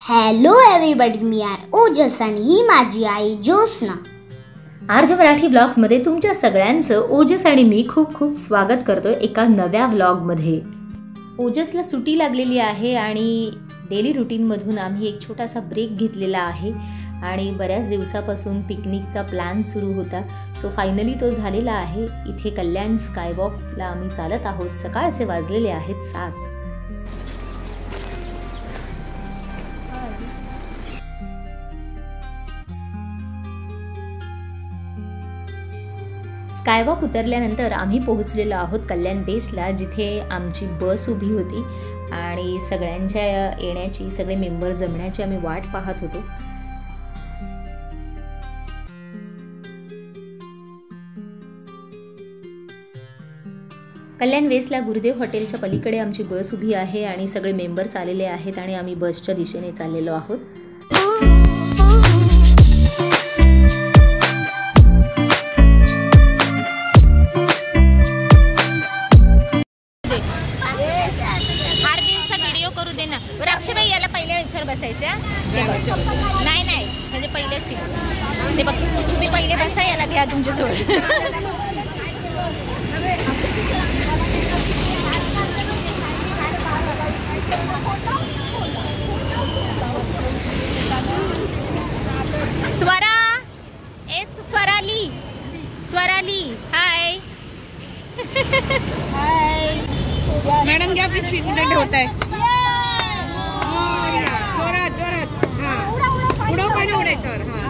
Hello everybody, मी आहे ओजस आणि ही माझी आई ज्योत्स्ना. आरजे मराठी ब्लॉग्समध्ये तुमच्या सगळ्यांचं ओजस आणि मी खूप खूप स्वागत करतोय एका नव्या व्लॉगमध्ये. ओजसला सुट्टी लागलेली आहे आणि डेली रुटीनमधून आम्ही एक छोटासा ब्रेक घेतलेला आहे आणि बऱ्याच दिवसापासून पिकनिकचा प्लॅन सुरू होता. सो फायनली तो झालेला आहे. इथे कल्याण स्कायवॉकला आम्ही चालत आहोत. सकाळचे वाजलेले आहेत 7. स्कायवॉक उतरल्यानंतर आम्ही पोहोचलेलो आहोत कल्याण बेसला, जिथे आमची बस उभी होती आणि सगळ्यांच्या येण्याची, सगळे मेंबर जमण्याची आम्ही वाट पाहत होतो. कल्याण वेस्टला गुरुदेव हॉटेलच्या पलीकडे आमची बस उभी आहे आणि सगळे मेंबर्स आलेले आहेत आणि आम्ही बसच्या दिशेने चाललेलो आहोत. अक्षयबाई याला पहिल्या याच्यावर बसायचं. नाही नाही म्हणजे पहिलेच ते बघ, तुम्ही पहिले बसा, याला घ्या तुमच्या जोड. स्वरा ए Swarali, Swarali hi. Hi madam, घ्या पिशवी, कुठे ठेवताय?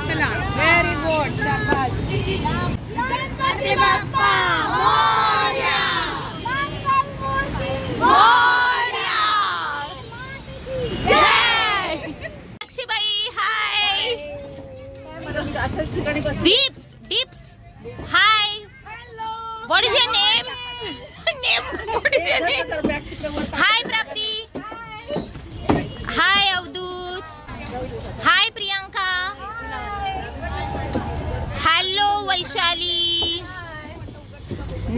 चला, व्हेरी गुड, शाबास. गणपती बाप्पा मोरया, मोरया, जय. अक्षयबाई hi. Deeps, Deeps hi. What is your name? What is your name? Hi Prapti. Hi Avdhoot. Hi Priyanka. Hello Vaishali.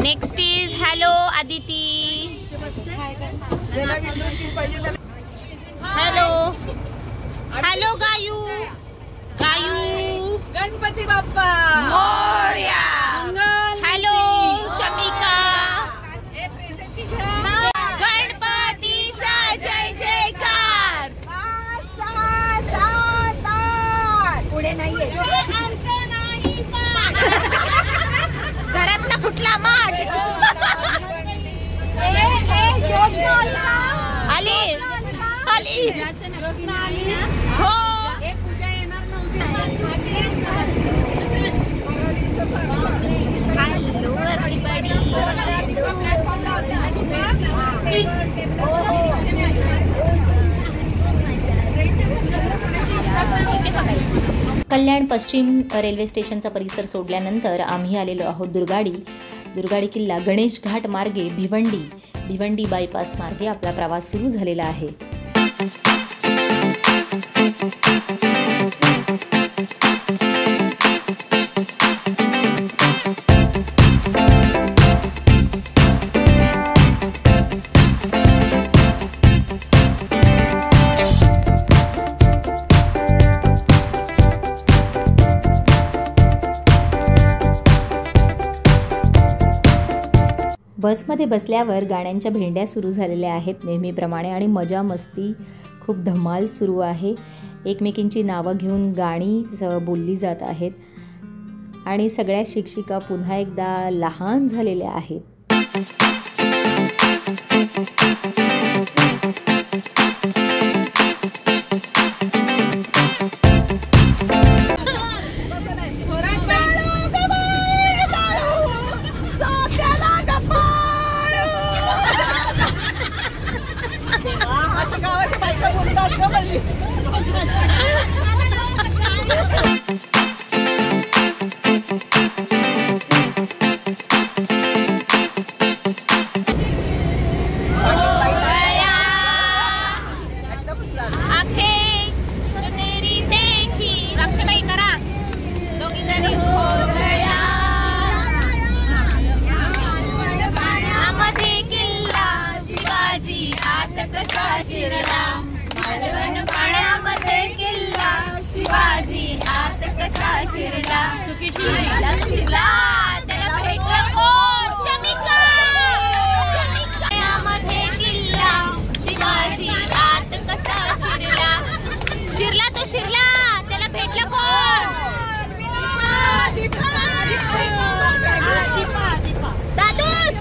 Next is hello Aditi. Hello hello Gayu. Gayu. Ganpati Bappa Morya. Hello Shamika. गणपतीचा जय जयकार. पुढे नाहीये. घरातला फुटला माठ. आली आली हो. Hello everybody. कल्याण पश्चिम रेल्वे स्टेशनचा परिसर सोडल्यानंतर आम्ही आलेलो आहोत दुर्गाडी. दुर्गाडी किल्ला गणेश घाट मार्गे भिवंडी बायपास मार्गे आपला प्रवास सुरू झालेला आहे. बसमध्ये बसल्यावर गाण्यांच्या भेंड्या सुरू झालेल्या आहेत नेहमीप्रमाणे आणि मजा मस्ती खूप धमाल सुरू आहे. एकमेकींची नावं घेऊन गाणी बोलली जात आहेत आणि सगळ्या शिक्षिका पुन्हा एकदा लहान झालेल्या आहेत. शिरला शिरला त्याला भेटलं कोण शमिका शमिकामध्ये किल्ला शिवाजी आत कसा शिरला शिरला तो शिरला त्याला भेटलं कोण दादूस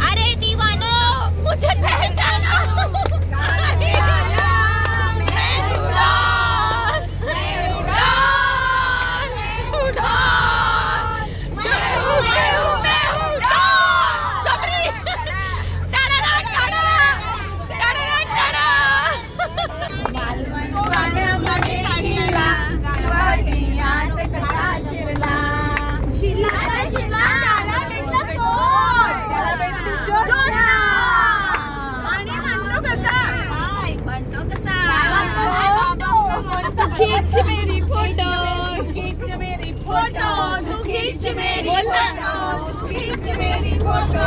अरे दीवानो मुझे पहचानो खींच मेरी फोटो खींच मेरी फोटो तू खींच मेरी फोटो तू खींच मेरी फोटो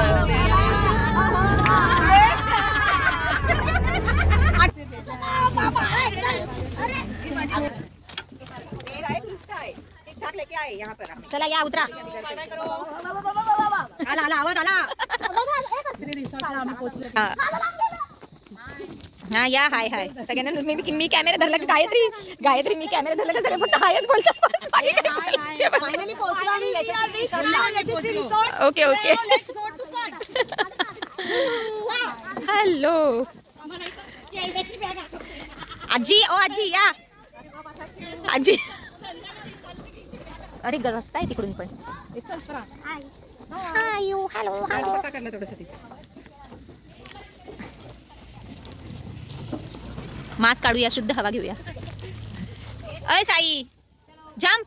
चला या उतरा आला आवाज आला हा या हाय हाय सगळ्यांना मी कॅमेरा धरला की गायत्री मी कॅमेरा धरला की सगळे फक्त हायच बोलतात ओके ओके हॅलो आजी ओ आजी या आजी अरे रस्ता आहे तिकडून पण हॅलो मास्क काढूया शुद्ध हवा घेऊया अय साई जम्प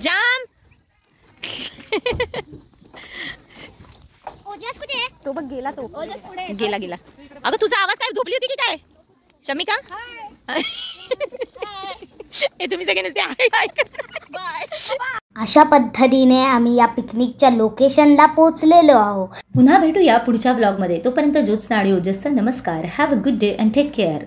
जम्प ओजस कुठे आहे? तो बघ गेला तो ओजस पुढे आहे. गेला गेला अगं तुझा आवाज काय झोपली होती की काय शमिका हे तुम्ही सगळे नुसते अशा पद्धतीने आम्ही या पिकनिकच्या लोकेशनला पोहोचलेलो आहोत. पुन्हा भेटूया पुढच्या ब्लॉगमध्ये. तोपर्यंत ज्योत्स्ना आणि ओजसचा नमस्कार. Have a good day and take care.